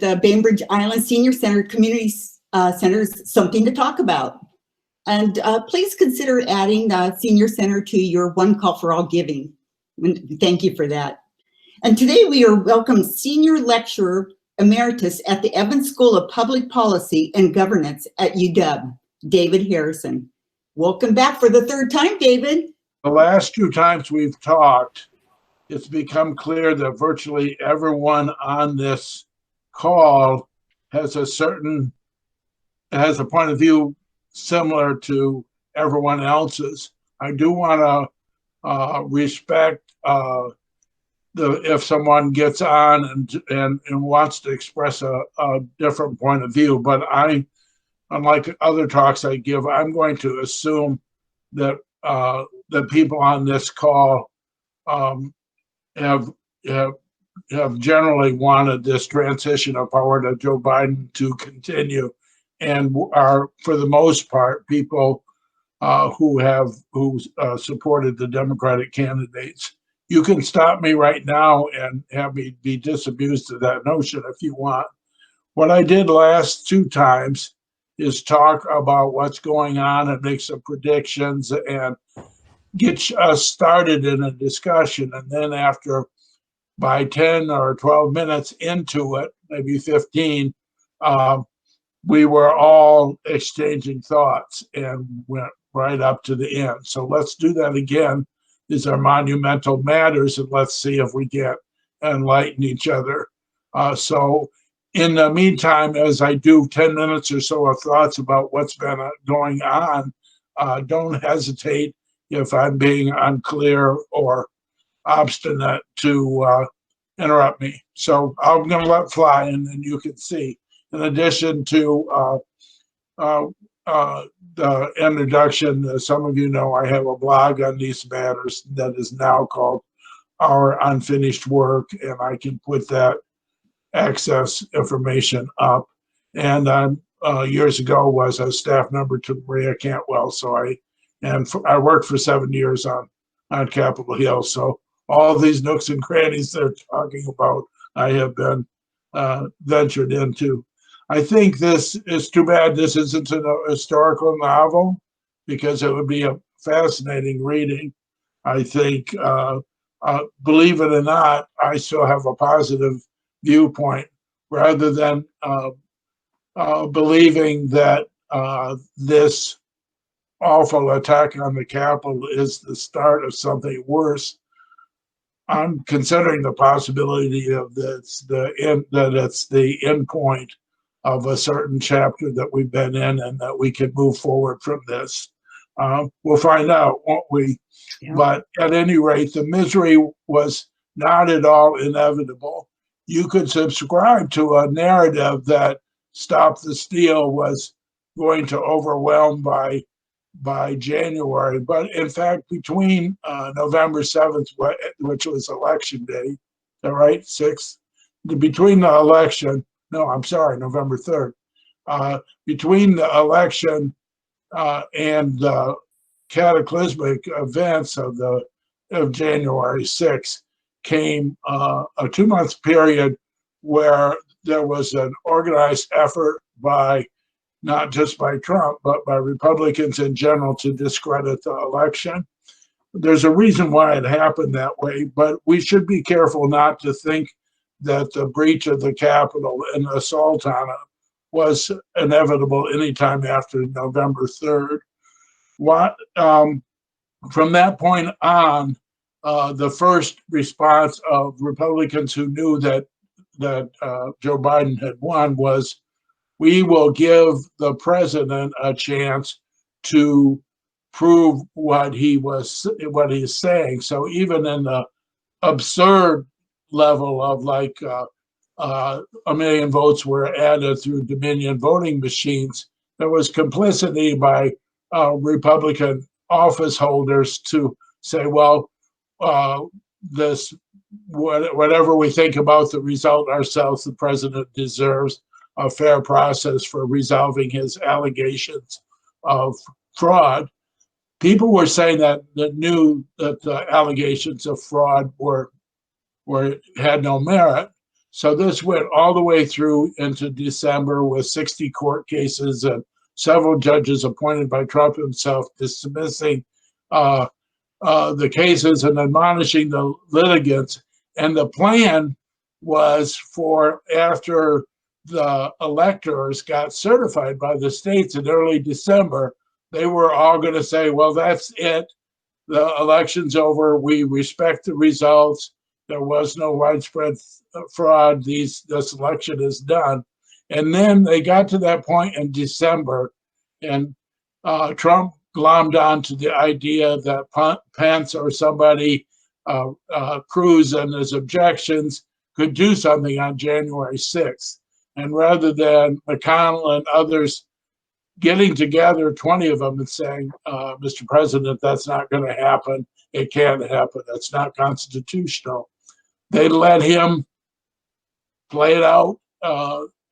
the Bainbridge Island Senior Center Community Center's Something to Talk About. And please consider adding the Senior Center to your One Call for All giving. Thank you for that. And today we are welcome Senior Lecturer Emeritus at the Evans School of Public Policy and Governance at UW, David Harrison. Welcome back for the third time, David. The last two times we've talked, it's become clear that virtually everyone on this call has a point of view similar to everyone else's. I do want to respect if someone gets on and wants to express a different point of view, but unlike other talks I give, I'm going to assume that the people on this call have generally wanted this transition of power to Joe Biden to continue, and are, for the most part, people who supported the Democratic candidates. You can stop me right now and have me be disabused of that notion if you want. What I did last two times is talk about what's going on and make some predictions and get us started in a discussion. And then by 10 or 12 minutes into it, maybe 15, we were all exchanging thoughts and went right up to the end. So let's do that again. These are monumental matters, and let's see if we can enlighten each other. So in the meantime, as I do 10 minutes or so of thoughts about what's been going on, don't hesitate if I'm being unclear or obstinate to interrupt me. So I'm going to let fly, and then you can see. In addition to the introduction, as some of you know, I have a blog on these matters that is now called Our Unfinished Work, and I can put that access information up. And years ago was a staff member to Maria Cantwell, so I worked for 7 years on Capitol Hill. So all these nooks and crannies they're talking about, I have been ventured into. I think this is too bad this isn't a historical novel, because it would be a fascinating reading. I think, believe it or not, I still have a positive viewpoint, rather than believing that this awful attack on the Capitol is the start of something worse. I'm considering the possibility of that it's the end point of a certain chapter that we've been in, and that we can move forward from this. We'll find out, won't we? Yeah. But at any rate, the misery was not at all inevitable. You could subscribe to a narrative that Stop the Steal was going to overwhelm by January. But in fact, between November 7th, which was election day, all right, 6th, between the election, no, I'm sorry, November 3rd, between the election and the cataclysmic events of January 6th came a 2-month period where there was an organized effort by, not just by Trump, but by Republicans in general, to discredit the election. There's a reason why it happened that way, but we should be careful not to think that the breach of the Capitol and the assault on it was inevitable anytime after November 3rd. From that point on, the first response of Republicans who knew that Joe Biden had won was, we will give the president a chance to prove what he's saying. So even in the absurd level of like 1 million votes were added through Dominion voting machines, there was complicity by Republican office holders to say, well, whatever we think about the result ourselves, the president deserves a fair process for resolving his allegations of fraud. People were saying that knew that the allegations of fraud had no merit. So this went all the way through into December with 60 court cases and several judges appointed by Trump himself dismissing the cases and admonishing the litigants. And the plan was for after the electors got certified by the states in early December, they were all going to say, well, that's it. The election's over. We respect the results. There was no widespread fraud. This election is done. And then they got to that point in December, and Trump glommed onto the idea that Pence or somebody, Cruz and his objections, could do something on January 6th. And rather than McConnell and others getting together, 20 of them, and saying, Mr. President, that's not going to happen. It can't happen. That's not constitutional. They let him play it out.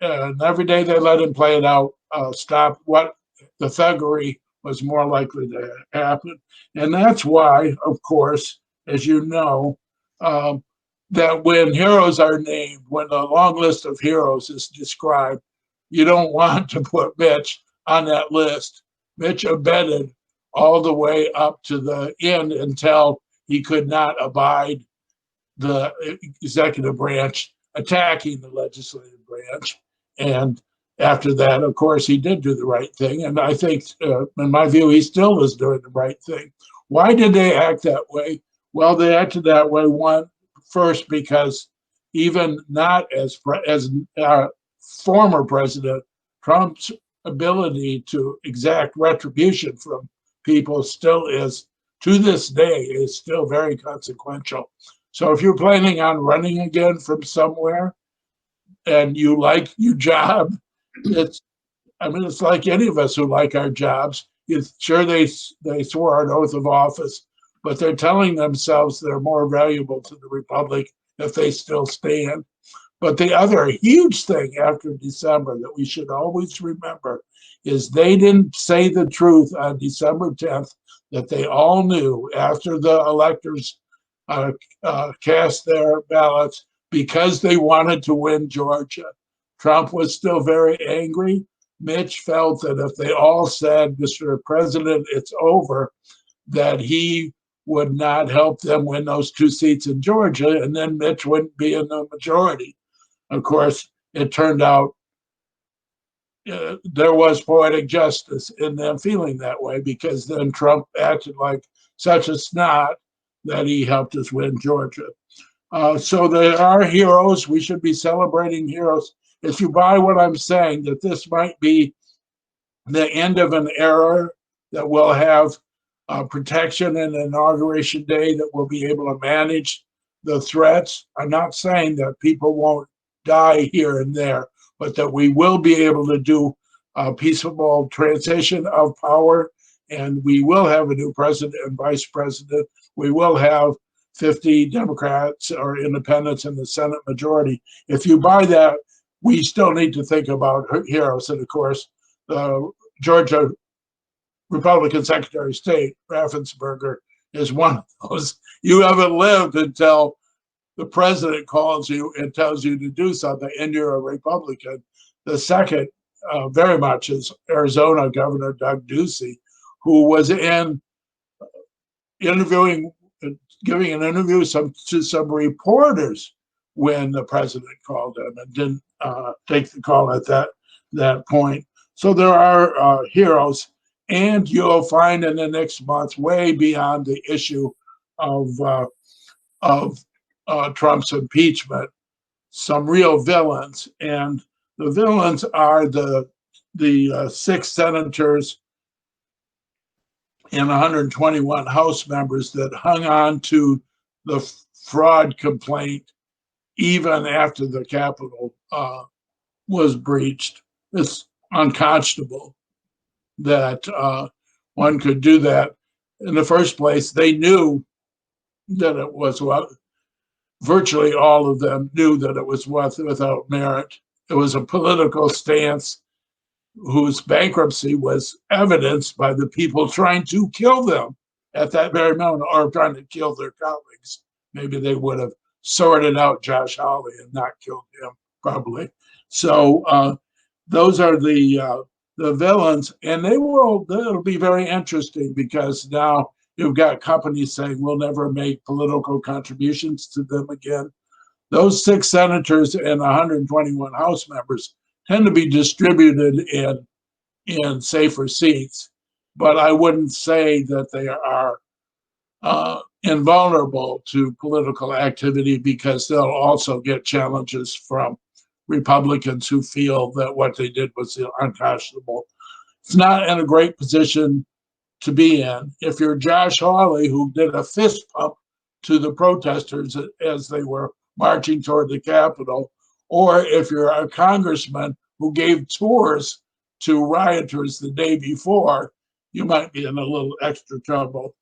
And every day they let him play it out, stop what the thuggery was more likely to happen. And that's why, of course, as you know, that when heroes are named, when the long list of heroes is described, you don't want to put Mitch on that list. Mitch abetted all the way up to the end until he could not abide the executive branch attacking the legislative branch. And after that, of course, he did do the right thing. And I think, in my view, he still is doing the right thing. Why did they act that way? Well, they acted that way, first, because even not as former president, Trump's ability to exact retribution from people still is, to this day, is still very consequential. So if you're planning on running again from somewhere and you like your job, it's like any of us who like our jobs. It's sure they swore an oath of office, but they're telling themselves they're more valuable to the republic if they still stand. But the other huge thing after December that we should always remember is they didn't say the truth on December 10th that they all knew after the electors cast their ballots because they wanted to win Georgia. Trump was still very angry. Mitch felt that if they all said, Mr. President, it's over, that he would not help them win those 2 seats in Georgia, and then Mitch wouldn't be in the majority. Of course, it turned out there was poetic justice in them feeling that way, because then Trump acted like such a snot that he helped us win Georgia. So there are heroes. We should be celebrating heroes. If you buy what I'm saying, that this might be the end of an era, that we'll have protection and inauguration day, that we'll be able to manage the threats. I'm not saying that people won't die here and there, but that we will be able to do a peaceful transition of power, and we will have a new president and vice president. We will have 50 Democrats or independents in the Senate majority. If you buy that, we still need to think about heroes. And of course, the Georgia Republican Secretary of State, Raffensperger, is one of those. You haven't lived until the president calls you and tells you to do something, and you're a Republican. The second, very much, is Arizona Governor Doug Ducey, who was giving an interview to some reporters when the president called him, and didn't take the call at that point. So there are heroes, and you'll find in the next month, way beyond the issue of Trump's impeachment, some real villains. And the villains are the 6 senators and 121 House members that hung on to the fraud complaint even after the Capitol was breached. It's unconscionable that one could do that. In the first place, they knew that it was virtually all of them knew that it was without merit. It was a political stance whose bankruptcy was evidenced by the people trying to kill them at that very moment, or trying to kill their colleagues. Maybe they would have sorted out Josh Hawley and not killed him, probably. So those are the villains, and it'll be very interesting because now you've got companies saying we'll never make political contributions to them again. Those 6 senators and 121 House members tend to be distributed in safer seats, but I wouldn't say that they are invulnerable to political activity because they'll also get challenges from Republicans who feel that what they did was unconscionable. It's not in a great position to be in. If you're Josh Hawley, who did a fist pump to the protesters as they were marching toward the Capitol, or if you're a congressman who gave tours to rioters the day before, you might be in a little extra trouble.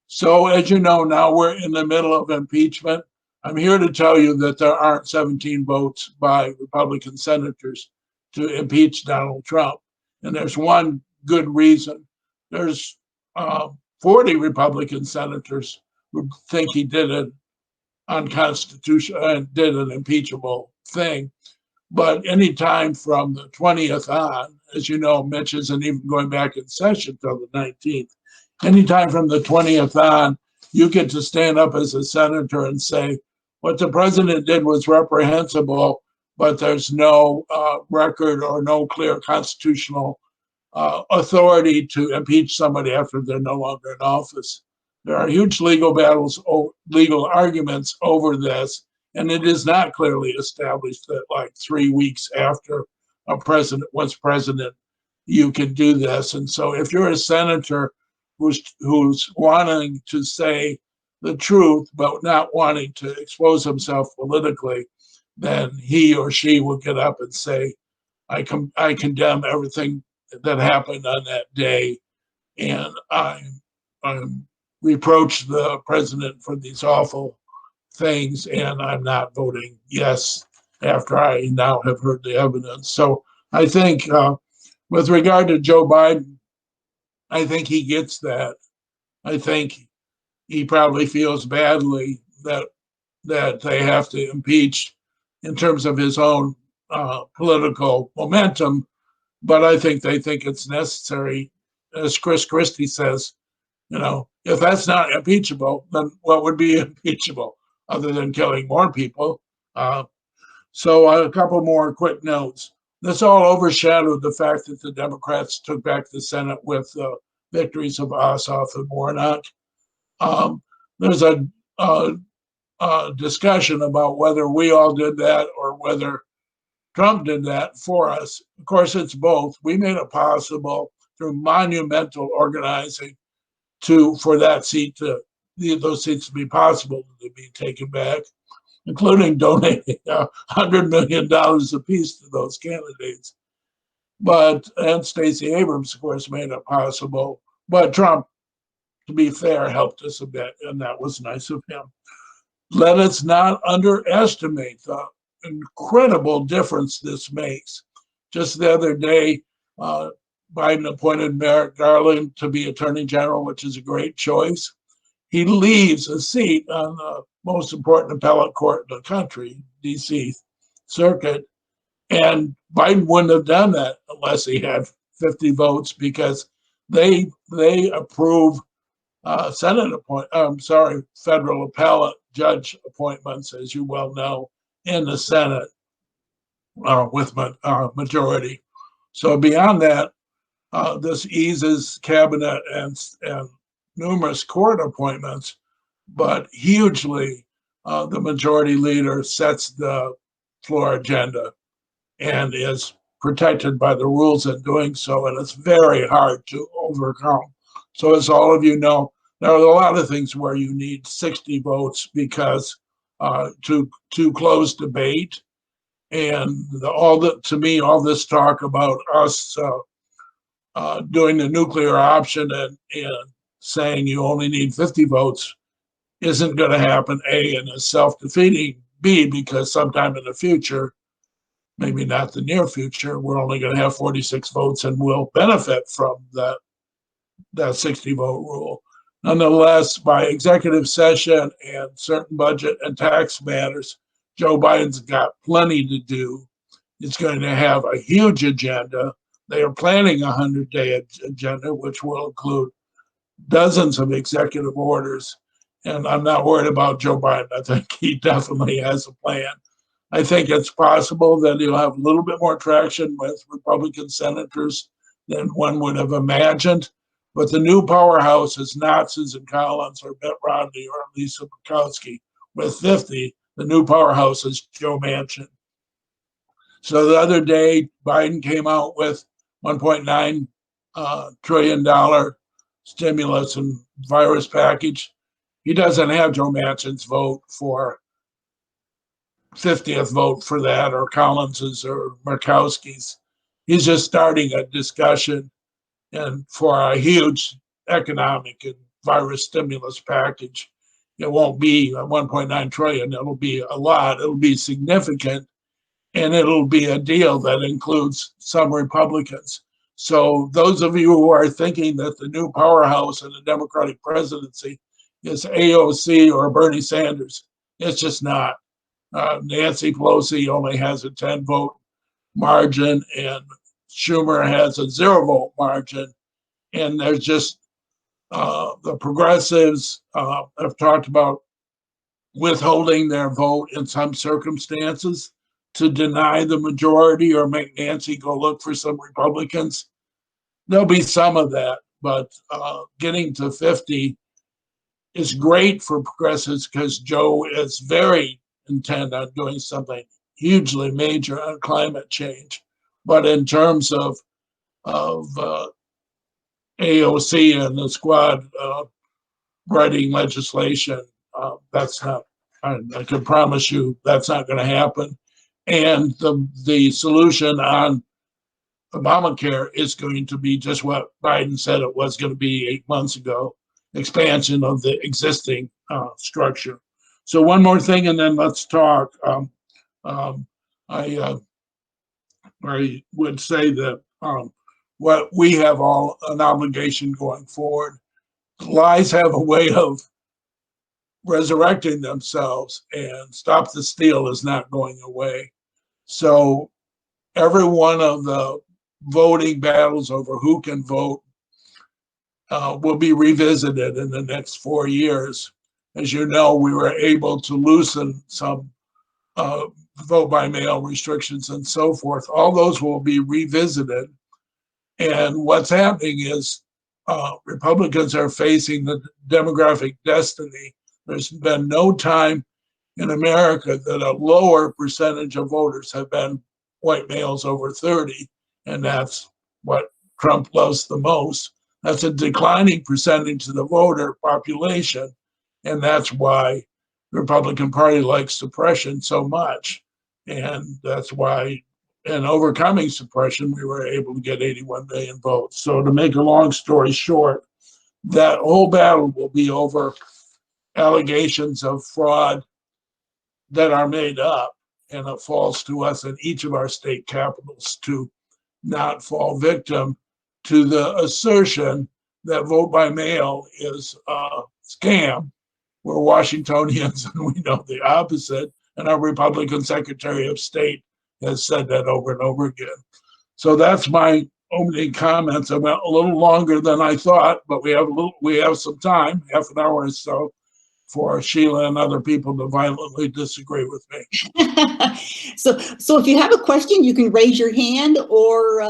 So as you know, now we're in the middle of impeachment. I'm here to tell you that there aren't 17 votes by Republican senators to impeach Donald Trump. And there's one good reason. There's 40 Republican senators who think he did an unconstitutional and did an impeachable thing. But anytime from the 20th on, as you know, Mitch isn't even going back in session till the 19th. Anytime from the 20th on, you get to stand up as a senator and say, what the president did was reprehensible, but there's no record or no clear constitutional authority to impeach somebody after they're no longer in office. There are huge legal battles, legal arguments over this, and it is not clearly established that like 3 weeks after a president was president, you can do this. And so if you're a senator who's wanting to say the truth, but not wanting to expose himself politically, then he or she will get up and say, I condemn everything that happened on that day, and I reproach the president for these awful things, and I'm not voting yes after I now have heard the evidence. So I think with regard to Joe Biden, I think he gets that. I think he probably feels badly that they have to impeach in terms of his own political momentum, but I think they think it's necessary. As Chris Christie says, if that's not impeachable, then what would be impeachable other than killing more people? So a couple more quick notes. This all overshadowed the fact that the Democrats took back the Senate with victories of Ossoff and Warnock. There's a discussion about whether we all did that or whether Trump did that for us. Of course, it's both. We made it possible through monumental organizing for that seat those seats to be possible to be taken back, including donating $100 million apiece to those candidates. And Stacey Abrams, of course, made it possible. But Trump, to be fair, helped us a bit, and that was nice of him. Let us not underestimate the incredible difference this makes. Just the other day, Biden appointed Merrick Garland to be Attorney General, which is a great choice. He leaves a seat on the most important appellate court in the country, D.C. Circuit, and Biden wouldn't have done that unless he had 50 votes because they approve federal appellate judge appointments, as you well know, in the Senate with majority. So beyond that, this eases cabinet and numerous court appointments, but hugely the majority leader sets the floor agenda and is protected by the rules in doing so, and it's very hard to overcome. So as all of you know, there are a lot of things where you need 60 votes because to close debate, and to me, all this talk about us doing the nuclear option and saying you only need 50 votes isn't going to happen, A, and is self-defeating, B, because sometime in the future, maybe not the near future, we're only going to have 46 votes and we'll benefit from that 60 vote rule. Nonetheless, by executive session and certain budget and tax matters, Joe Biden's got plenty to do. He's going to have a huge agenda. They are planning a 100-day agenda, which will include dozens of executive orders. And I'm not worried about Joe Biden. I think he definitely has a plan. I think it's possible that he'll have a little bit more traction with Republican senators than one would have imagined. But the new powerhouse is not Susan Collins or Mitt Romney or Lisa Murkowski. With 50, the new powerhouse is Joe Manchin. So the other day, Biden came out with $1.9 trillion stimulus and virus package. He doesn't have Joe Manchin's vote for 50th vote for that, or Collins's or Murkowski's. He's just starting a discussion and for a huge economic and virus stimulus package. It won't be 1.9 trillion. It'll be a lot. It'll be significant, and it'll be a deal that includes some Republicans. So those of you who are thinking that the new powerhouse in the Democratic presidency is AOC or Bernie Sanders, it's just not. Nancy Pelosi only has a 10-vote margin, and Schumer has a 0-vote margin. And there's just the progressives have talked about withholding their vote in some circumstances to deny the majority or make Nancy go look for some Republicans. There'll be some of that, but getting to 50 is great for progressives because Joe is very intent on doing something hugely major on climate change. But in terms of AOC and the squad writing legislation, that's not, I can promise you that's not going to happen. And the solution on Obamacare is going to be just what Biden said it was going to be 8 months ago, expansion of the existing structure. So one more thing, and then let's talk. I would say that what we have all an obligation going forward. Lies have a way of resurrecting themselves, and stop the steal is not going away. So every one of the voting battles over who can vote will be revisited in the next 4 years. As you know, we were able to loosen some vote by mail restrictions and so forth. All those will be revisited. And what's happening is Republicans are facing the demographic destiny. There's been no time in America that a lower percentage of voters have been white males over 30, and that's what Trump loves the most. That's a declining percentage of the voter population, and that's why the Republican Party likes suppression so much. And that's why, in overcoming suppression, we were able to get 81 million votes. So to make a long story short, that whole battle will be over allegations of fraud that are made up, and it falls to us in each of our state capitals to not fall victim to the assertion that vote by mail is a scam. We're Washingtonians and we know the opposite, and our Republican Secretary of State has said that over and over again. So that's my opening comments. I went a little longer than I thought, but we have some time, half an hour or so, for Sheila and other people to violently disagree with me. So if you have a question, you can raise your hand or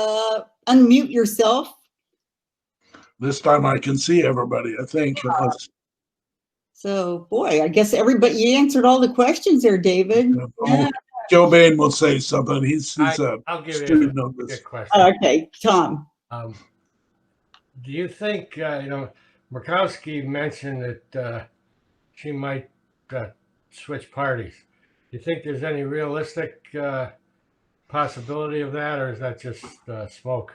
unmute yourself. This time I can see everybody, I think. So, boy, I guess you answered all the questions there, David. Yeah. Joe Bain will say something. He's I'll give you a good question. Okay, Tom. Do you think, Murkowski mentioned that she might switch parties. Do you think there's any realistic possibility of that, or is that just smoke?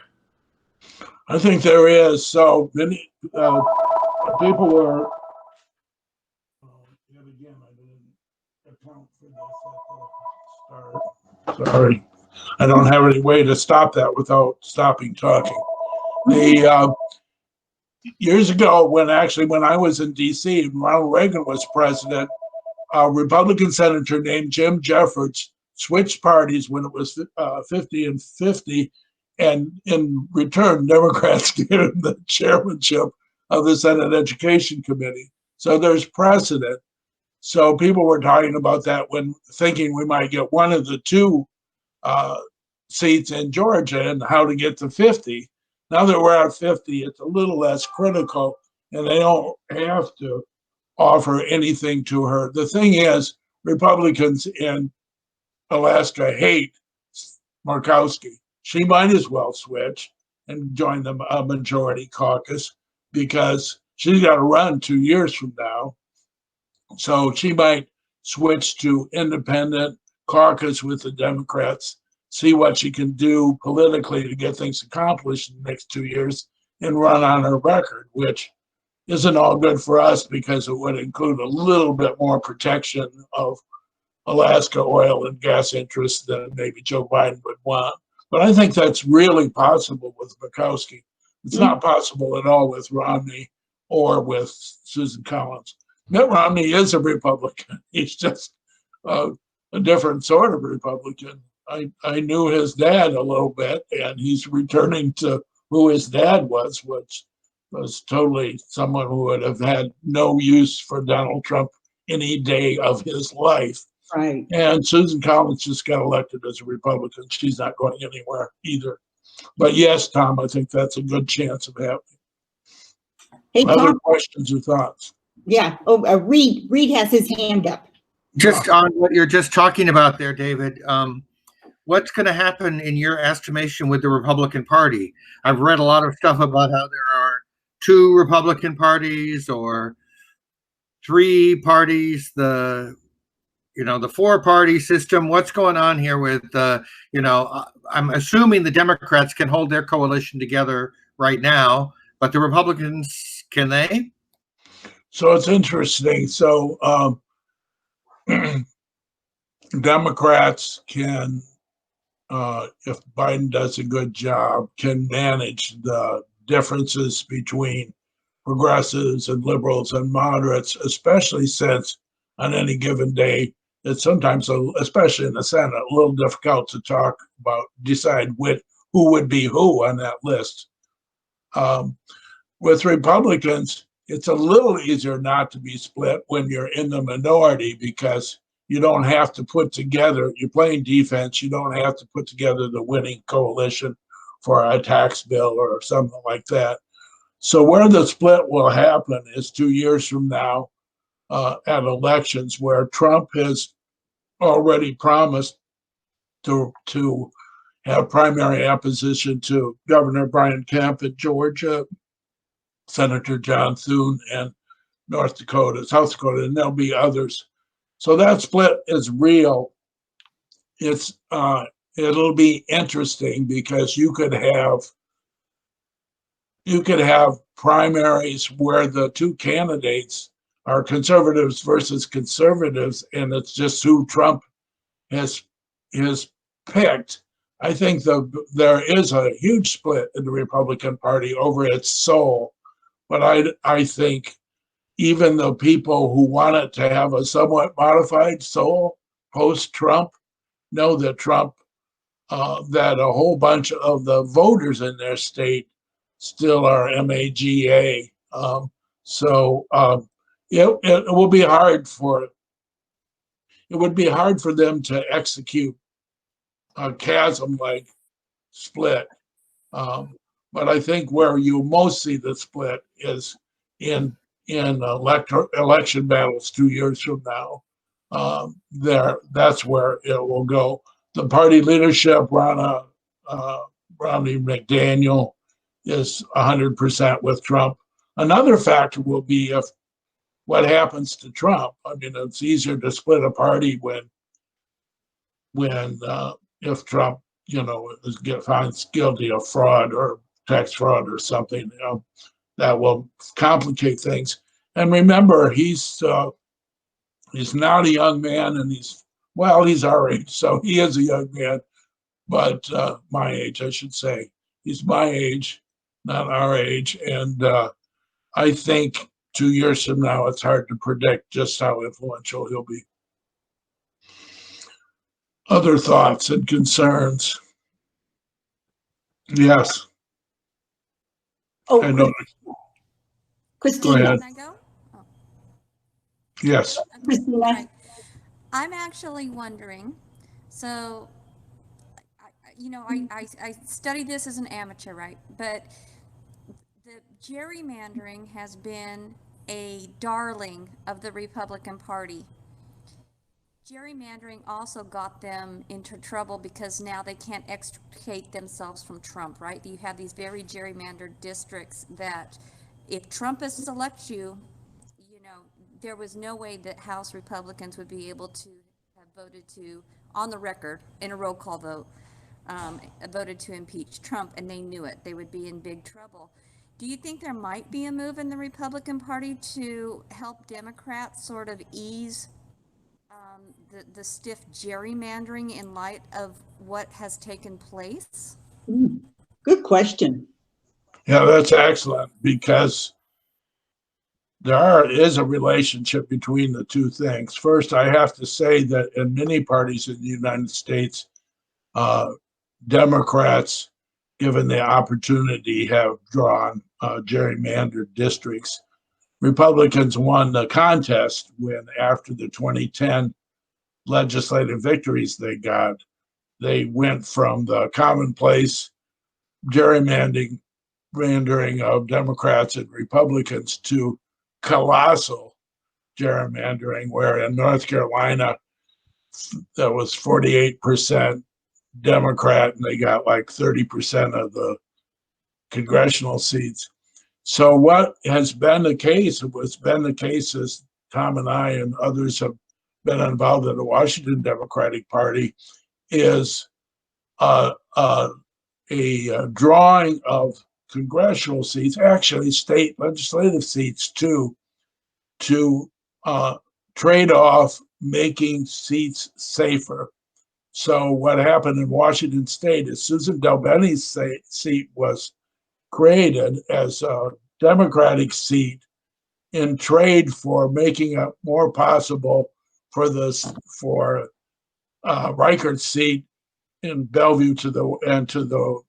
I think there is. So many people were. Yet again, I didn't account for this at the start. Sorry, I don't have any way to stop that without stopping talking. years ago, when I was in DC and Ronald Reagan was president, a Republican senator named Jim Jeffords switched parties when it was 50 and 50. And in return, Democrats gave him the chairmanship of the Senate Education Committee. So there's precedent. So people were talking about that when thinking we might get one of the two seats in Georgia and how to get to 50. Now that we're at 50, it's a little less critical, and they don't have to offer anything to her. The thing is, Republicans in Alaska hate Murkowski. She might as well switch and join the majority caucus because she's got to run 2 years from now. So she might switch to independent caucus with the Democrats, see what she can do politically to get things accomplished in the next 2 years and run on her record, which isn't all good for us because it would include a little bit more protection of Alaska oil and gas interests than maybe Joe Biden would want. But I think that's really possible with Murkowski. It's not possible at all with Romney or with Susan Collins. Mitt Romney is a Republican. He's just a different sort of Republican. I knew his dad a little bit, and he's returning to who his dad was, which was totally someone who would have had no use for Donald Trump any day of his life. Right. And Susan Collins just got elected as a Republican. She's not going anywhere either. But yes, Tom, I think that's a good chance of happening. Hey, Other Tom. questions or thoughts? Yeah. Oh, Reed has his hand up. Just on what you're just talking about there, David, what's going to happen in your estimation with the Republican Party? I've read a lot of stuff about how there are 2 Republican parties or 3 parties, the 4-party system. What's going on here with, I'm assuming the Democrats can hold their coalition together right now, but the Republicans, can they? So it's interesting. So Democrats can, if Biden does a good job, can manage the differences between progressives and liberals and moderates, especially since on any given day, it's sometimes, especially in the Senate, a little difficult to talk about, decide who would be who on that list. With Republicans, it's a little easier not to be split when you're in the minority because you don't have to put together, you're playing defense, you don't have to put together the winning coalition for a tax bill or something like that. So where the split will happen is 2 years from now at elections, where Trump has already promised to have primary opposition to Governor Brian Kemp in Georgia, Senator John Thune in South Dakota, and there'll be others. So that split is real. It'll be interesting because you could have primaries where the 2 candidates are conservatives versus conservatives, and it's just who Trump has picked. I think there is a huge split in the Republican Party over its soul, but I think even the people who want it to have a somewhat modified soul post-Trump know that that a whole bunch of the voters in their state still are MAGA. It will be hard for them to execute a chasm-like split. But I think where you most see the split is in election battles 2 years from now. That's where it will go. The party leadership, Romney McDaniel, is 100% with Trump. Another factor will be what happens to Trump. I mean, it's easier to split a party if Trump, finds guilty of fraud or tax fraud or something. That will complicate things. And remember, he's not a young man, and he's our age, so he is a young man, but my age, I should say. He's my age, not our age, and I think 2 years from now, it's hard to predict just how influential he'll be. Other thoughts and concerns? Yes, Oh, I know. Christina. Go ahead. Can I go? Oh, Yes. okay. Christina. All right. I'm actually wondering, so, I studied this as an amateur, right? But the gerrymandering has been a darling of the Republican Party. Gerrymandering also got them into trouble because now they can't extricate themselves from Trump, right? You have these very gerrymandered districts that if Trumpists select you, there was no way that House Republicans would be able to have voted to, on the record, in a roll call vote, voted to impeach Trump, and they knew it. They would be in big trouble. Do you think there might be a move in the Republican Party to help Democrats sort of ease the stiff gerrymandering in light of what has taken place? Good question. Yeah, that's excellent, because there is a relationship between the two things. First, I have to say that in many parties in the United States, Democrats, given the opportunity, have drawn gerrymandered districts. Republicans won the contest when, after the 2010 legislative victories they got, they went from the commonplace gerrymandering of Democrats and Republicans to colossal gerrymandering, where in North Carolina, that was 48% Democrat, and they got like 30% of the congressional seats. So what has been the case, what's been the case is Tom and I and others have been involved in the Washington Democratic Party, is a drawing of congressional seats, actually state legislative seats too, to trade off making seats safer. So what happened in Washington State is Susan Delbenny's seat was created as a Democratic seat in trade for making it more possible for Reichert's seat in Bellevue to the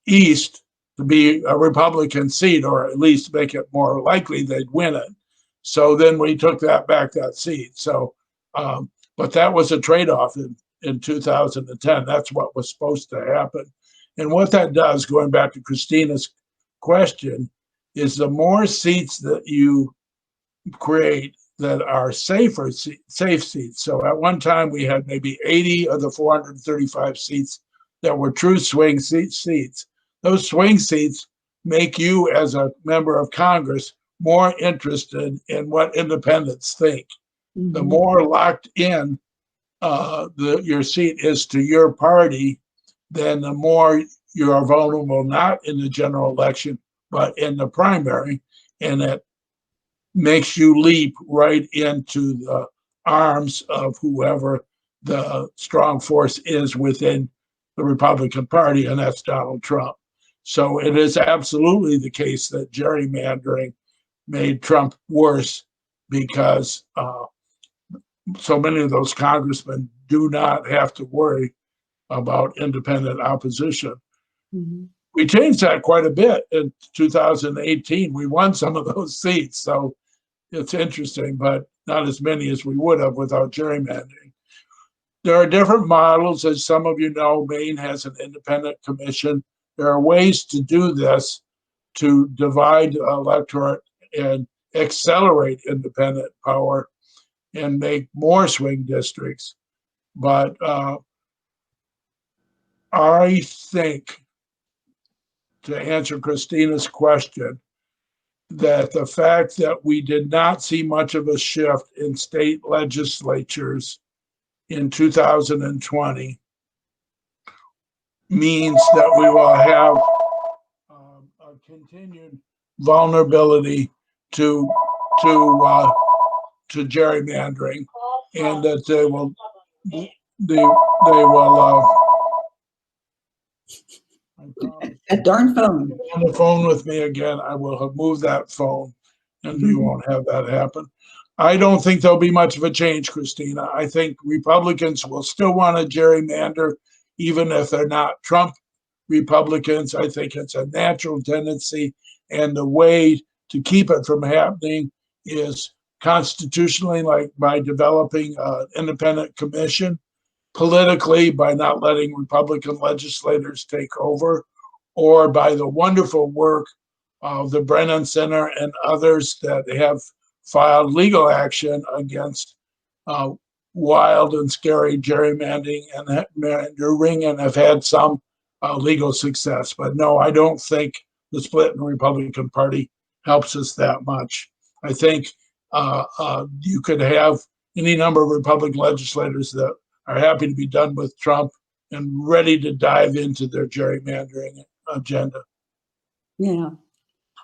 east to be a Republican seat, or at least make it more likely they'd win it. So then we took that seat. So, but that was a trade-off in 2010. That's what was supposed to happen. And what that does, going back to Christina's question, is the more seats that you create that are safe seats. So at one time we had maybe 80 of the 435 seats that were true swing seats. Those swing seats make you, as a member of Congress, more interested in what independents think. Mm-hmm. The more locked in your seat is to your party, then the more you are vulnerable, not in the general election, but in the primary. And it makes you leap right into the arms of whoever the strong force is within the Republican Party, and that's Donald Trump. So it is absolutely the case that gerrymandering made Trump worse, because so many of those congressmen do not have to worry about independent opposition. Mm-hmm. We changed that quite a bit in 2018. We won some of those seats, so it's interesting, but not as many as we would have without gerrymandering. There are different models. As some of you know, Maine has an independent commission. There are ways to do this to divide the electorate and accelerate independent power and make more swing districts. But I think, to answer Christina's question, that the fact that we did not see much of a shift in state legislatures in 2020 means that we will have a continued vulnerability to gerrymandering, and that they will That darn phone. on the phone with me again. I will have moved that phone. and you won't have that happen. I don't think there'll be much of a change, Christina. I think Republicans will still want to gerrymander, even if they're not Trump Republicans. I think it's a natural tendency, and the way to keep it from happening is constitutionally, like by developing an independent commission, politically by not letting Republican legislators take over, or by the wonderful work of the Brennan Center and others that have filed legal action against wild and scary gerrymandering and have had some legal success. But no, I don't think the split in the Republican Party helps us that much. I think you could have any number of Republican legislators that are happy to be done with Trump and ready to dive into their gerrymandering agenda. Yeah.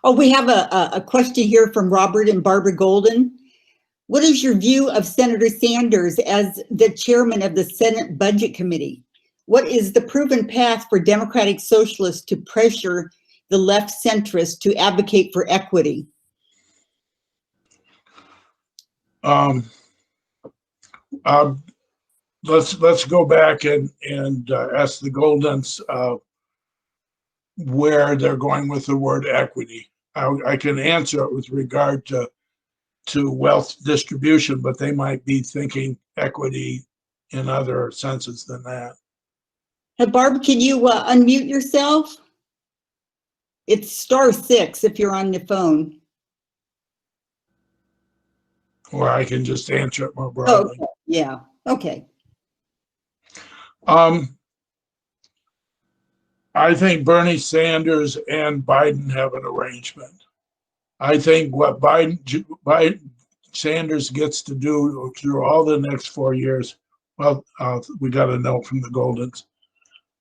Oh, we have a question here from Robert and Barbara Golden. What is your view of Senator Sanders as the chairman of the Senate Budget Committee? What is the proven path for Democratic Socialists to pressure the left centrists to advocate for equity? Let's go back and ask the Goldens where they're going with the word equity. I can answer it with regard to wealth distribution, but they might be thinking equity in other senses than that. Hey, Barb, can you unmute yourself? It's *6 if you're on the phone. Or I can just answer it more broadly. Okay. Yeah. Okay. I think Bernie Sanders and Biden have an arrangement. I think what Sanders gets to do through all the next 4 years, well, we got a note from the Goldens.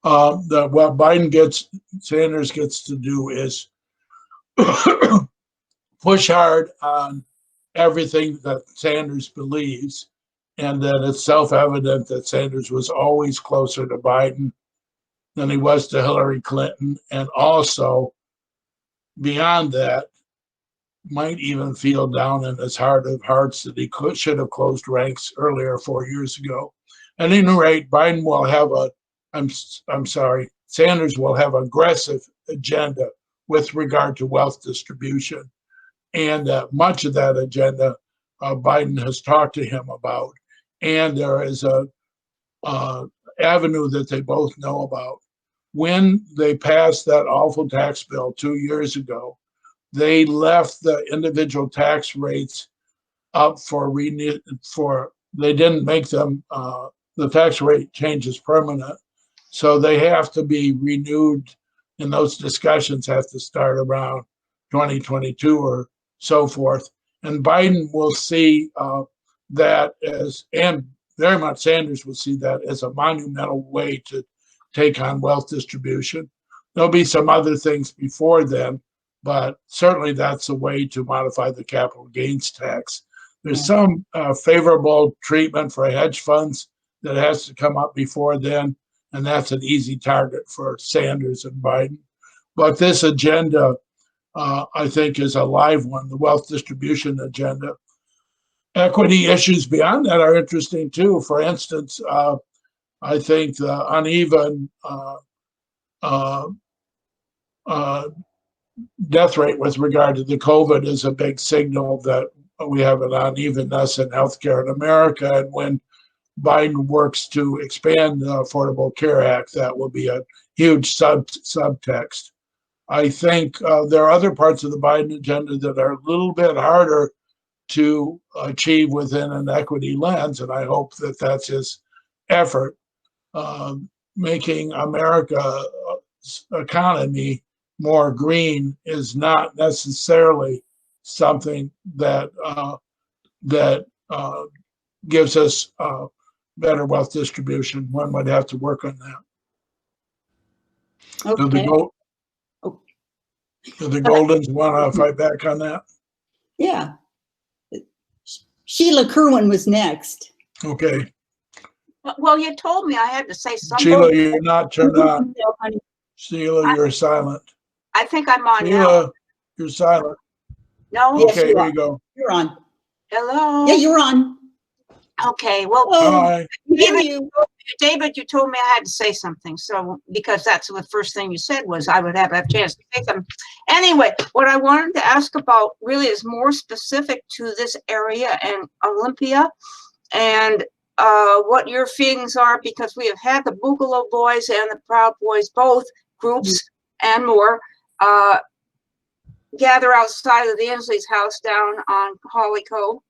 What Sanders gets to do is push hard on everything that Sanders believes, and that it's self-evident that Sanders was always closer to Biden than he was to Hillary Clinton, and also beyond that, might even feel down in his heart of hearts that he should have closed ranks earlier 4 years ago. At any rate, Biden will have Sanders will have aggressive agenda with regard to wealth distribution, and much of that agenda Biden has talked to him about, and there is a avenue that they both know about. When they passed that awful tax bill 2 years ago, they left the individual tax rates up they didn't make them, the tax rate changes permanent. So they have to be renewed, and those discussions have to start around 2022 or so forth. And Biden will see that as, and very much Sanders will see that as a monumental way to take on wealth distribution. There'll be some other things before then, but certainly that's a way to modify the capital gains tax. There's some favorable treatment for hedge funds that has to come up before then, and that's an easy target for Sanders and Biden. But this agenda, I think, is a live one, the wealth distribution agenda. Equity issues beyond that are interesting too. For instance, I think the uneven death rate with regard to the COVID is a big signal that we have an unevenness in healthcare in America. And when Biden works to expand the Affordable Care Act, that will be a huge subtext. I think there are other parts of the Biden agenda that are a little bit harder to achieve within an equity lens, and I hope that that's his effort. Making America's economy more green is not necessarily something that gives us better wealth distribution. One would have to work on that. Okay. Do the Goldens want to fight back on that? Yeah. Sheila Kerwin was next. Okay. Well, you told me I had to say something. Sheila, you're not turned on. Sheila, you're silent. I think I'm on now. Sheila, you're silent. No? Yes, Okay, you here are. you go. You're on. Hello? Yeah, you're on. Okay, well, Oh, Hi. we hear David, you. David, you told me I had to say something. So, because that's the first thing you said was I would have a chance to say something. Anyway, what I wanted to ask about really is more specific to this area and Olympia and what your feelings are, because we have had the Boogaloo Boys and the Proud Boys, both groups and more, gather outside of the Inslee's house down on Holly Cove.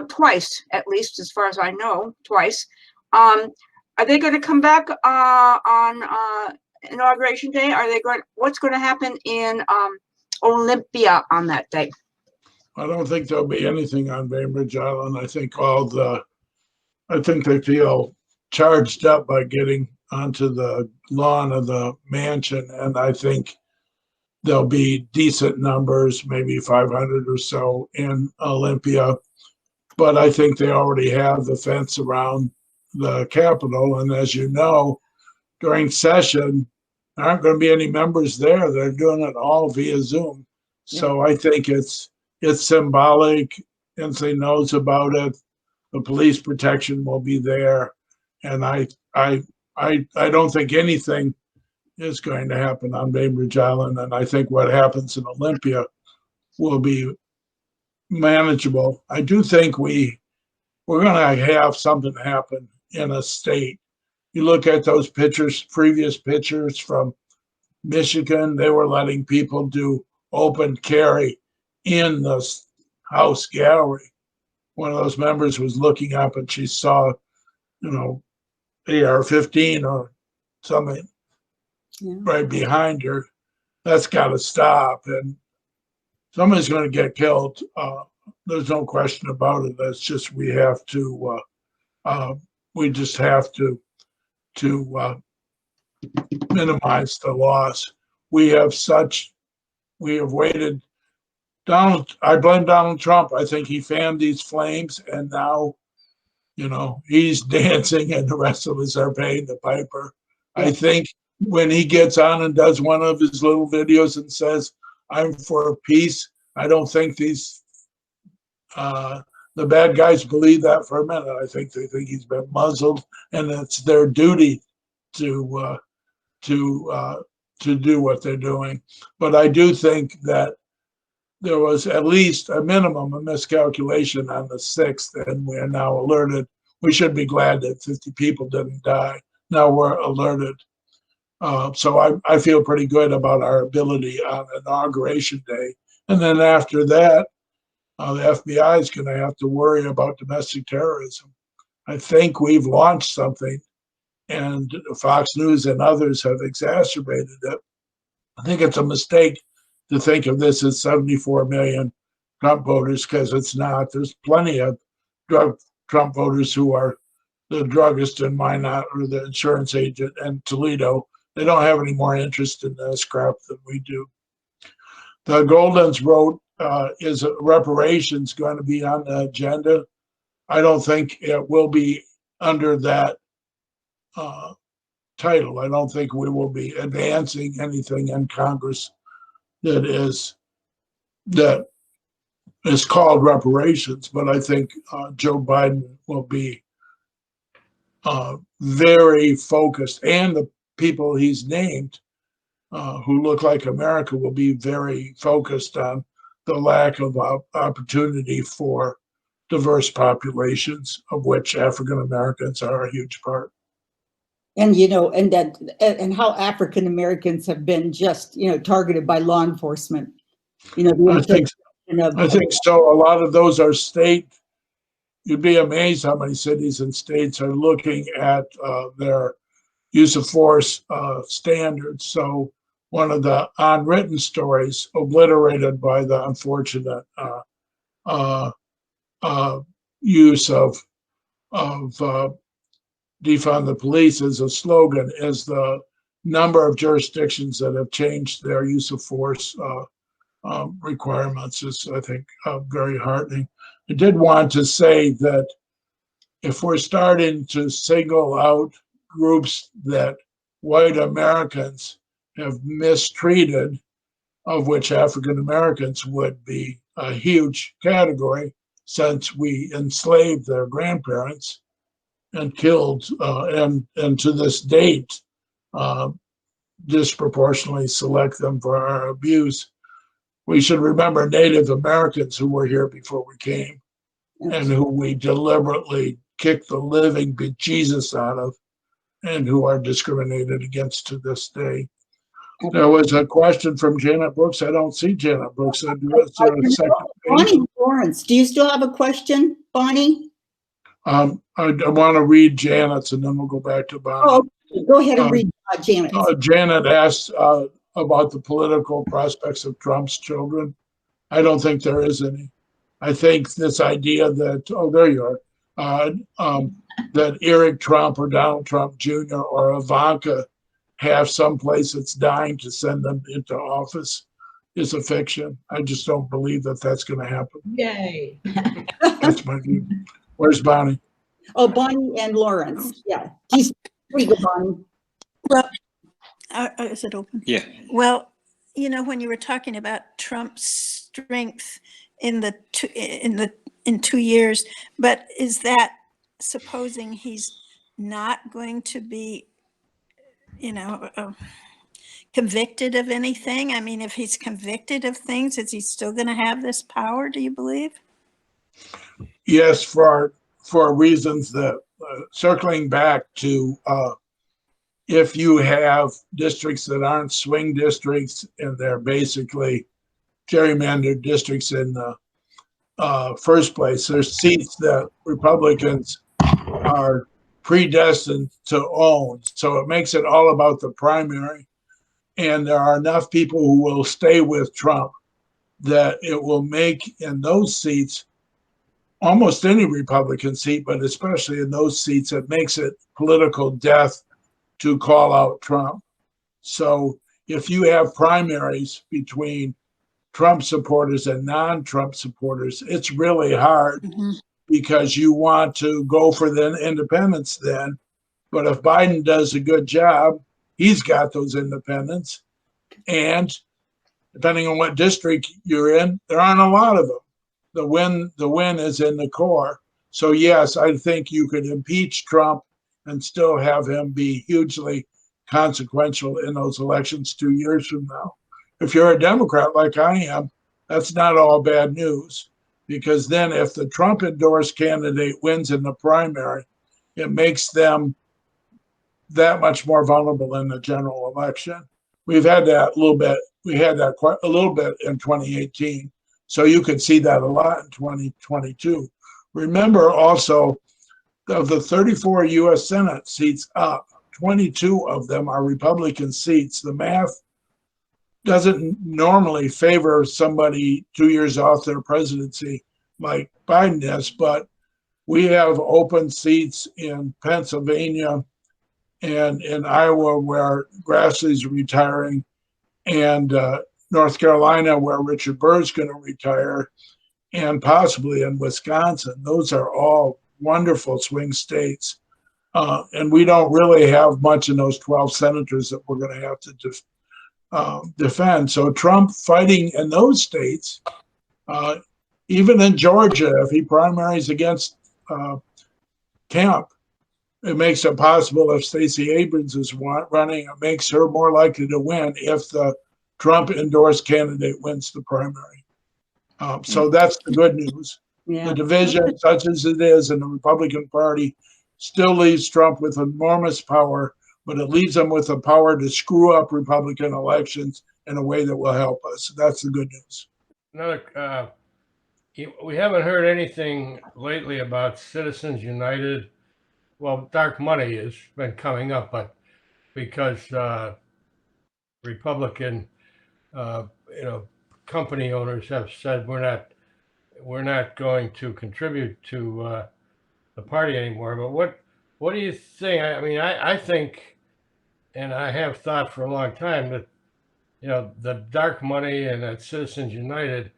Twice, at least, as far as I know, twice. Are they going to come back on Inauguration Day? Are they going? What's going to happen in Olympia on that day? I don't think there'll be anything on Bainbridge Island. I think they feel charged up by getting onto the lawn of the mansion, and I think there'll be decent numbers, maybe 500 or so in Olympia. But I think they already have the fence around the Capitol. And as you know, during session, there aren't going to be any members there. They're doing it all via Zoom. So I think it's symbolic. Inslee knows about it. The police protection will be there. And I don't think anything is going to happen on Bainbridge Island. And I think what happens in Olympia will be manageable. I do think we're going to have something happen in a state. You look at those pictures, previous pictures from Michigan, they were letting people do open carry in the house gallery. One of those members was looking up and she saw, AR-15 or something right behind her. That's got to stop. And somebody's going to get killed. There's no question about it. That's just, we just have to minimize the loss. We have waited. I blame Donald Trump. I think he fanned these flames and now, he's dancing and the rest of us are paying the piper. I think when he gets on and does one of his little videos and says, I'm for peace, I don't think the bad guys believe that for a minute. I think they think he's been muzzled, and it's their duty to do what they're doing. But I do think that there was at least a minimum of miscalculation on the 6th, and we are now alerted. We should be glad that 50 people didn't die. Now we're alerted. So I feel pretty good about our ability on Inauguration Day. And then after that, the FBI is going to have to worry about domestic terrorism. I think we've launched something, and Fox News and others have exacerbated it. I think it's a mistake to think of this as 74 million Trump voters, because it's not. There's plenty of Trump voters who are the druggist in Minot or the insurance agent in Toledo. They don't have any more interest in this crap than we do. The Goldens wrote, is reparations going to be on the agenda? I don't think it will be under that title. I don't think we will be advancing anything in Congress that is called reparations, but I think Joe Biden will be very focused, and the people he's named who look like America will be very focused on the lack of opportunity for diverse populations, of which African Americans are a huge part. And, and how African Americans have been just, targeted by law enforcement. I think so. A lot of those are state. You'd be amazed how many cities and states are looking at their use of force standards. So one of the unwritten stories, obliterated by the unfortunate use of defund the police as a slogan, is the number of jurisdictions that have changed their use of force requirements is, I think, very heartening. I did want to say that if we're starting to single out groups that white Americans have mistreated, of which African Americans would be a huge category since we enslaved their grandparents and killed, and to this date, disproportionately select them for our abuse. We should remember Native Americans who were here before we came and who we deliberately kicked the living bejesus out of and who are discriminated against to this day. There was a question from Janet Brooks. I don't see Janet Brooks. Is there a second page? Bonnie Lawrence, do you still have a question, Bonnie? I want to read Janet's and then we'll go back to Bonnie. Oh, okay. Go ahead and read Janet's. Janet asked about the political prospects of Trump's children. I don't think there is any. I think this idea that, oh, there you are, that Eric Trump or Donald Trump Jr. or Ivanka have some place that's dying to send them into office is a fiction. I just don't believe that that's going to happen. Yay. That's my view. Where's Bonnie? Oh, Bonnie and Lawrence. Yeah. Geez, there you go, Bonnie. Well, is it open? Yeah. Well, you know, when you were talking about Trump's strength in 2 years, but is that supposing he's not going to be, you know, convicted of anything? I mean, if he's convicted of things, is he still going to have this power, do you believe? Yes, for reasons that, circling back to, if you have districts that aren't swing districts and they're basically gerrymandered districts in the first place, there's seats that Republicans are predestined to own. So it makes it all about the primary. And there are enough people who will stay with Trump that it will make in those seats, almost any Republican seat, but especially in those seats, it makes it political death to call out Trump. So if you have primaries between Trump supporters and non-Trump supporters, it's really hard because you want to go for the independents then. But if Biden does a good job, he's got those independents. And depending on what district you're in, there aren't a lot of them. The win is in the core. So yes, I think you could impeach Trump and still have him be hugely consequential in those elections 2 years from now. If you're a Democrat like I am, that's not all bad news, because then if the Trump endorsed candidate wins in the primary, it makes them that much more vulnerable in the general election. We've had that a little bit. We had that quite a little bit in 2018. So you could see that a lot in 2022. Remember also, of the 34 U.S. Senate seats up, 22 of them are Republican seats. The math doesn't normally favor somebody 2 years off their presidency like Biden is, but we have open seats in Pennsylvania and in Iowa where Grassley's retiring, and North Carolina where Richard Burr's going to retire, and possibly in Wisconsin. Those are all wonderful swing states. And we don't really have much in those 12 senators that we're going to have to defend. So Trump fighting in those states, even in Georgia, if he primaries against Kemp, it makes it possible if Stacey Abrams is running, it makes her more likely to win if the Trump endorsed candidate wins the primary. So that's the good news. Yeah. The division, such as it is in the Republican Party, still leaves Trump with enormous power, but it leaves him with the power to screw up Republican elections in a way that will help us. That's the good news. Another, we haven't heard anything lately about Citizens United. Well, dark money has been coming up, but because Republican, company owners have said we're not going to contribute to the party anymore. But what do you think? I mean, I think, and I have thought for a long time that the dark money and that Citizens United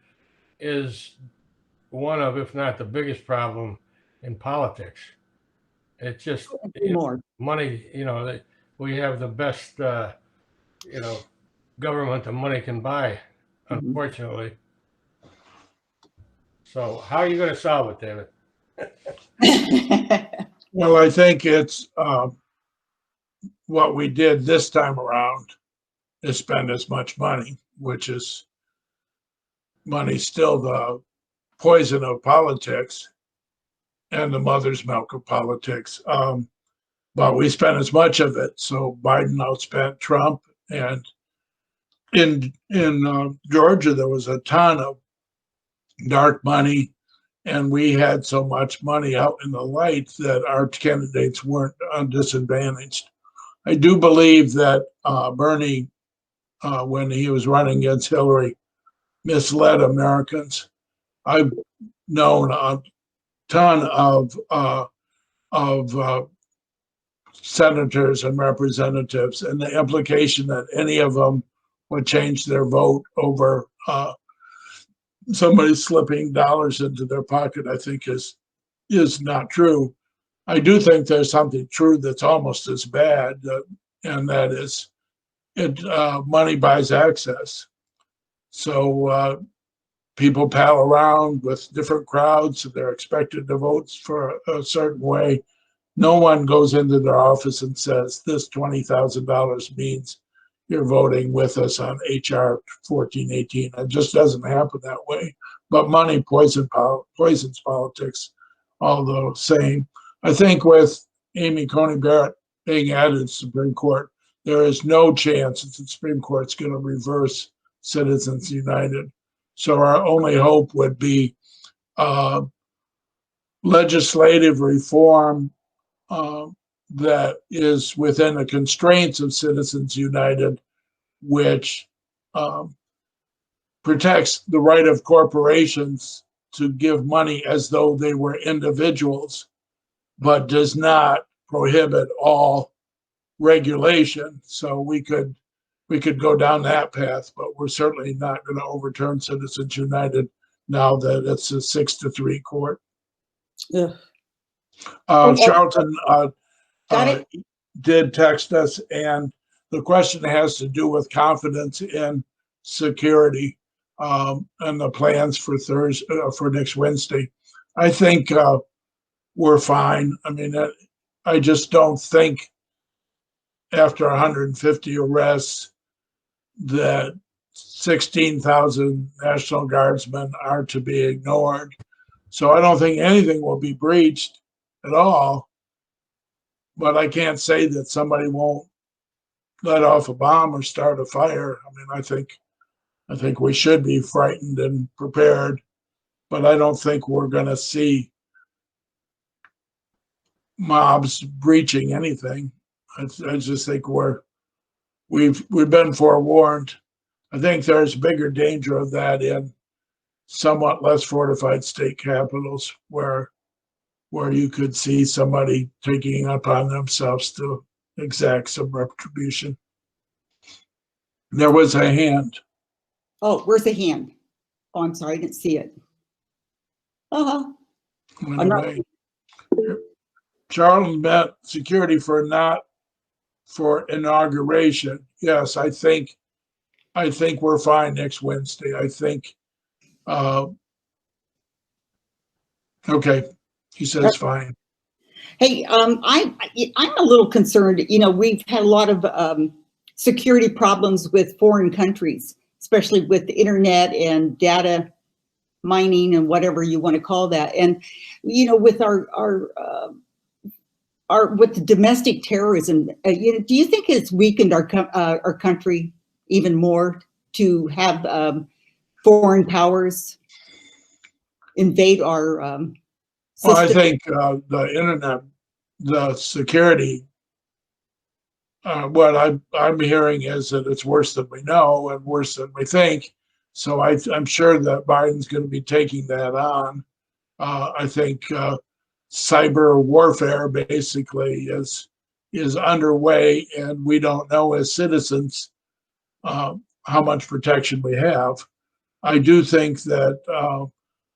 is one of, if not the biggest problem in politics. It's just money. We have the best government that money can buy unfortunately. So how are you going to solve it, David? Well, I think it's what we did this time around is spend as much money, which is money still the poison of politics and the mother's milk of politics. But we spent as much of it. So Biden outspent Trump, and in Georgia there was a ton of dark money, and we had so much money out in the light that our candidates weren't disadvantaged. I do believe that Bernie, when he was running against Hillary, misled Americans. I've known a ton of senators and representatives, and the implication that any of them would change their vote over somebody slipping dollars into their pocket, I think is not true. I do think there's something true that's almost as bad, and that is money buys access. So people pal around with different crowds. They're expected to vote for a certain way. No one goes into their office and says, this $20,000 means you're voting with us on HR 1418. It just doesn't happen that way. But money poisons politics all the same. I think with Amy Coney Barrett being added to the Supreme Court, there is no chance that the Supreme Court's going to reverse Citizens United. So our only hope would be legislative reform that is within the constraints of Citizens United, which protects the right of corporations to give money as though they were individuals, but does not prohibit all regulation. So we could go down that path, but we're certainly not going to overturn Citizens United now that it's a 6-3 court. Ugh. Charlton Got it. did text us, and the question has to do with confidence in security and the plans for for next Wednesday. I think we're fine. I mean, I just don't think after 150 arrests that 16,000 National Guardsmen are to be ignored. So I don't think anything will be breached at all. But I can't say that somebody won't let off a bomb or start a fire. I mean, I think we should be frightened and prepared, but I don't think we're going to see mobs breaching anything. I just think we've been forewarned. I think there's bigger danger of that in somewhat less fortified state capitals where you could see somebody taking it upon themselves to exact some retribution. There was a hand. Oh, where's the hand? Oh, I'm sorry, I didn't see it. Uh-huh. Went I'm not- away. Charles met security for inauguration. Yes, I think we're fine next Wednesday. I think okay. He says fine. Hey, I'm a little concerned. You know, we've had a lot of security problems with foreign countries, especially with the internet and data mining and whatever you want to call that. And you know, with our with the domestic terrorism, you know, do you think it's weakened our country even more to have foreign powers invade our Well, I system? think the internet, the security, what I'm hearing is that it's worse than we know and worse than we think. So I'm sure that Biden's going to be taking that on. I think cyber warfare basically is underway, and we don't know as citizens how much protection we have. I do think that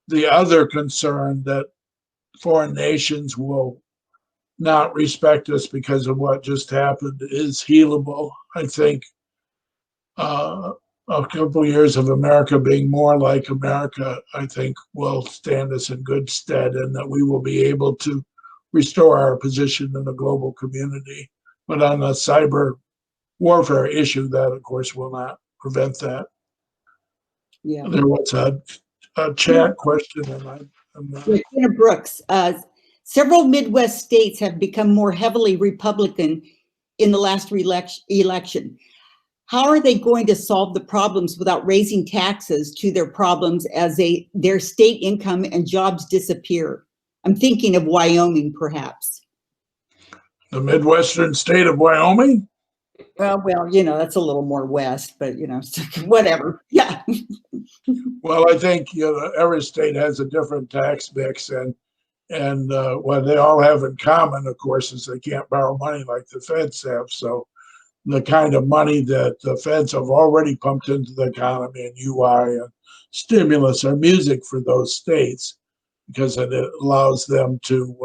the other concern that foreign nations will not respect us because of what just happened is healable. I think a couple years of America being more like America, I think will stand us in good stead, and that we will be able to restore our position in the global community. But on the cyber warfare issue, that of course will not prevent that. Yeah. There was a chat question, and I'm not. Christina Brooks, several Midwest states have become more heavily Republican in the last election. How are they going to solve the problems without raising taxes to their problems as their state income and jobs disappear? I'm thinking of Wyoming, perhaps. The Midwestern state of Wyoming? Well, that's a little more west, but whatever. Yeah. Well, I think every state has a different tax mix, and what they all have in common, of course, is they can't borrow money like the feds have. So the kind of money that the feds have already pumped into the economy and UI and stimulus are music for those states, because it allows them to,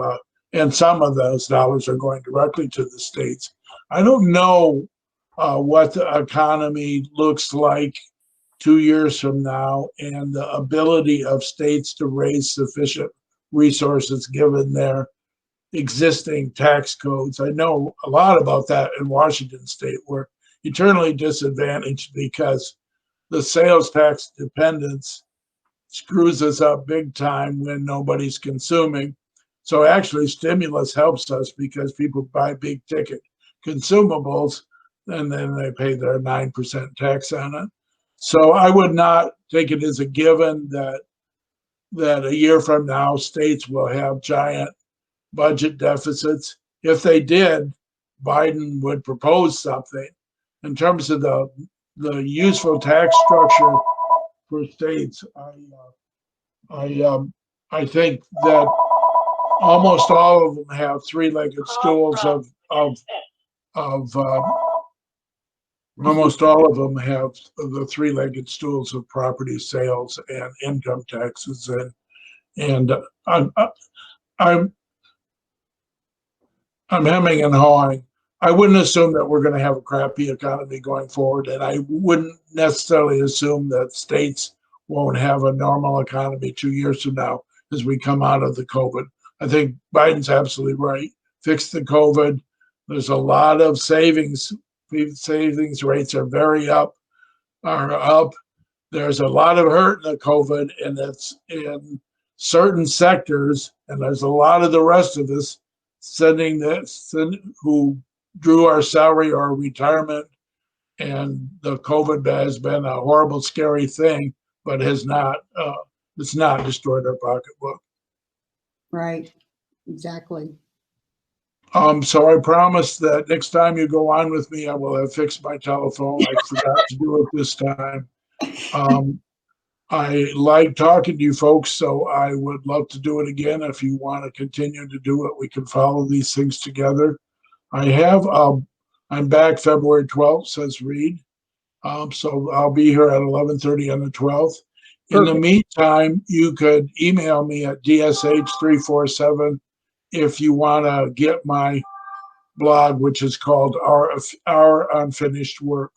and some of those dollars are going directly to the states. I don't know what the economy looks like 2 years from now, and the ability of states to raise sufficient resources given their existing tax codes. I know a lot about that in Washington state. We're eternally disadvantaged because the sales tax dependence screws us up big time when nobody's consuming. So actually stimulus helps us because people buy big ticket consumables and then they pay their 9% tax on it. So I would not take it as a given that a year from now states will have giant budget deficits. If they did, Biden would propose something. In terms of the useful tax structure for states, I think that almost all of them have three-legged stools almost all of them have the three-legged stools of property sales and income taxes, and I'm hemming and hawing. I wouldn't assume that we're going to have a crappy economy going forward, and I wouldn't necessarily assume that states won't have a normal economy 2 years from now as we come out of the COVID. I think Biden's absolutely right. Fix the COVID. There's a lot of savings. Savings rates are up. There's a lot of hurt in the COVID, and it's in certain sectors, and there's a lot of the rest of us who drew our salary or retirement, and the COVID has been a horrible, scary thing, but it's not destroyed our pocketbook. Right. Exactly. So I promise that next time you go on with me, I will have fixed my telephone. I forgot to do it this time. I like talking to you folks, so I would love to do it again. If you want to continue to do it, we can follow these things together. I'm back February 12th, says Reed. So I'll be here at 11:30 on the 12th. In the meantime, you could email me at dsh347 if you want to get my blog, which is called Our Unfinished Work.